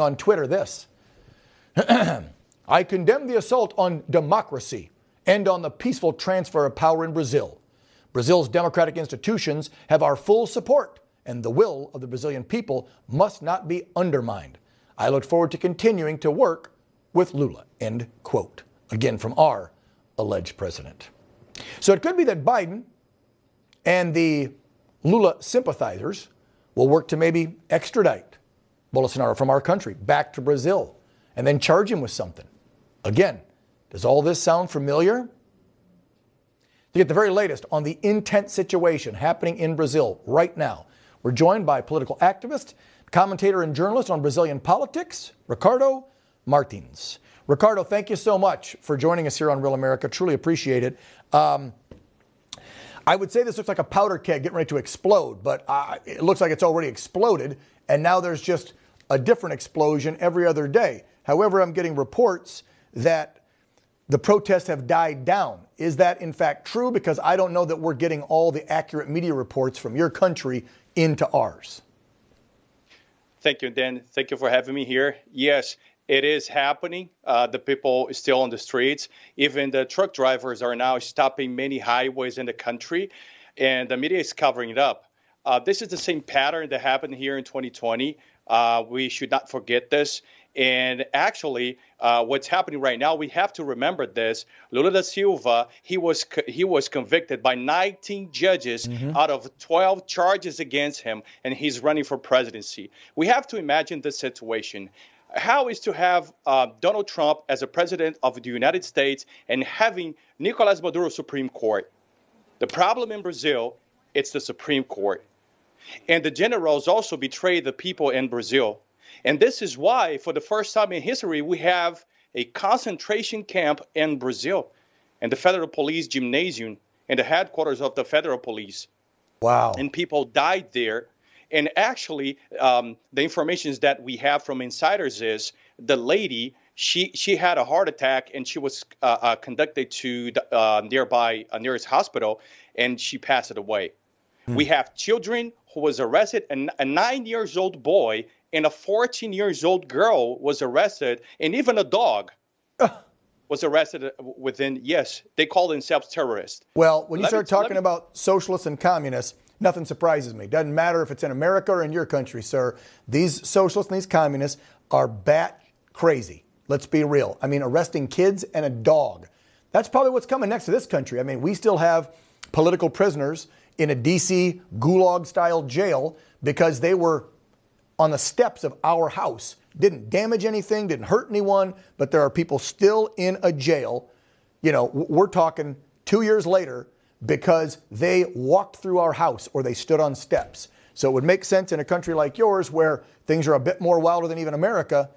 On Twitter this. I condemn the assault on democracy and on the peaceful transfer of power in Brazil. Brazil's democratic institutions have our full support, and the will of the Brazilian people must not be undermined. I look forward to continuing to work with Lula, end quote. Again, from our alleged president. So it could be that Biden and the Lula sympathizers will work to maybe extradite Bolsonaro from our country back to Brazil and then charge him with something. Again, does all this sound familiar? To get the very latest on the intense situation happening in Brazil right now, we're joined by political activist, commentator and journalist on Brazilian politics, Ricardo Martins. Ricardo, thank you so much for joining us here on Real America. Truly appreciate it. I would say this looks like a powder keg getting ready to explode, but it looks like it's already exploded, and now there's just a different explosion every other day. However, I'm getting reports that the protests have died down. Is that in fact true? Because I don't know that we're getting all the accurate media reports from your country into ours. Thank you, Dan. Thank you for having me here. Yes, it is happening. The people are still on the streets. Even the truck drivers are now stopping many highways in the country, and the media is covering it up. This is the same pattern that happened here in 2020. We should not forget this. And actually, what's happening right now, we have to remember this. Lula da Silva, he was convicted by 19 judges out of 12 charges against him, and he's running for presidency. We have to imagine this situation. How is to have Donald Trump as a president of the United States and having Nicolás Maduro Supreme Court? The problem in Brazil, it's the Supreme Court. And the generals also betrayed the people in Brazil. And this is why, for the first time in history, we have a concentration camp in Brazil, and the federal police gymnasium, and the headquarters of the federal police. Wow. And people died there. And actually, the information that we have from insiders is the lady, she had a heart attack, and she was conducted to the nearest hospital, and she passed away. We have children who was arrested, and a 9-year-old boy and a 14-year-old girl was arrested, and even a dog was arrested within, yes, they call themselves terrorists. Well, when you start talking about socialists and communists, nothing surprises me. Doesn't matter if it's in America or in your country, sir. These socialists and these communists are bat crazy. Let's be real. I mean, arresting kids and a dog. That's probably what's coming next to this country. I mean, we still have political prisoners in a D.C. gulag-style jail because they were on the steps of our house. Didn't damage anything, didn't hurt anyone, but there are people still in a jail. You know, we're talking 2 years later because they walked through our house or they stood on steps. So it would make sense in a country like yours where things are a bit more wilder than even America,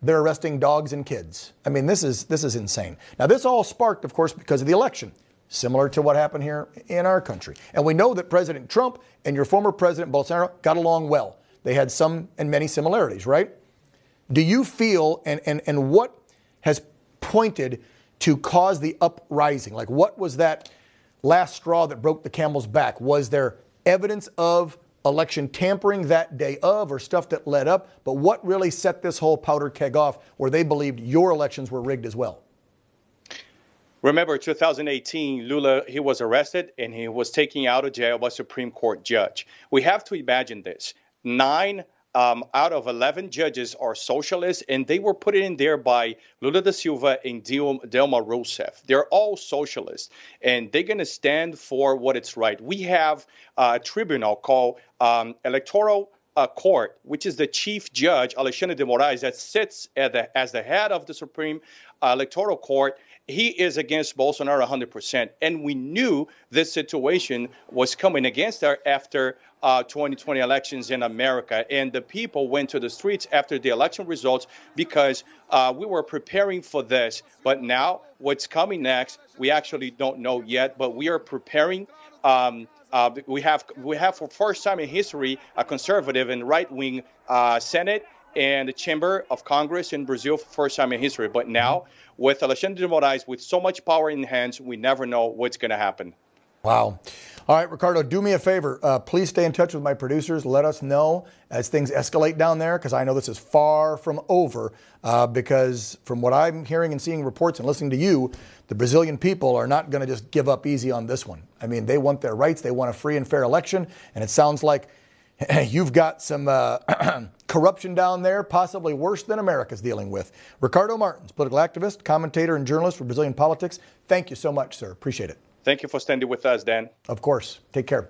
they're arresting dogs and kids. I mean, this is insane. Now, this all sparked, of course, because of the election, similar to what happened here in our country. And we know that President Trump and your former President Bolsonaro got along well. They had some and many similarities, right? Do you feel, and what has pointed to cause the uprising? Like, what was that last straw that broke the camel's back? Was there evidence of election tampering that day of, or stuff that led up? But what really set this whole powder keg off where they believed your elections were rigged as well? Remember, 2018, Lula, he was arrested and he was taken out of jail by a Supreme Court judge. We have to imagine this. 9 out of 11 judges are socialists, and they were put in there by Lula da Silva and Dilma Rousseff. They're all socialists, and they're going to stand for what is right. We have a tribunal called Electoral Court, which is the chief judge, Alexandre de Moraes, that sits as the head of the Supreme Electoral Court. He is against Bolsonaro 100%. And we knew this situation was coming against her after 2020 elections in America. And the people went to the streets after the election results because we were preparing for this. But now what's coming next, we actually don't know yet, but we are preparing. We have for the first time in history a conservative and right-wing Senate and the Chamber of Congress in Brazil for the first time in history. But now, with Alexandre de Moraes with so much power in hands, we never know what's going to happen. Wow. All right, Ricardo, do me a favor. Please stay in touch with my producers. Let us know as things escalate down there, because I know this is far from over. Because from what I'm hearing and seeing reports and listening to you, the Brazilian people are not going to just give up easy on this one. I mean, they want their rights. They want a free and fair election. And it sounds like you've got some corruption down there, possibly worse than America's dealing with. Ricardo Martins, political activist, commentator, and journalist for Brazilian politics. Thank you so much, sir. Appreciate it. Thank you for standing with us, Dan. Of course. Take care.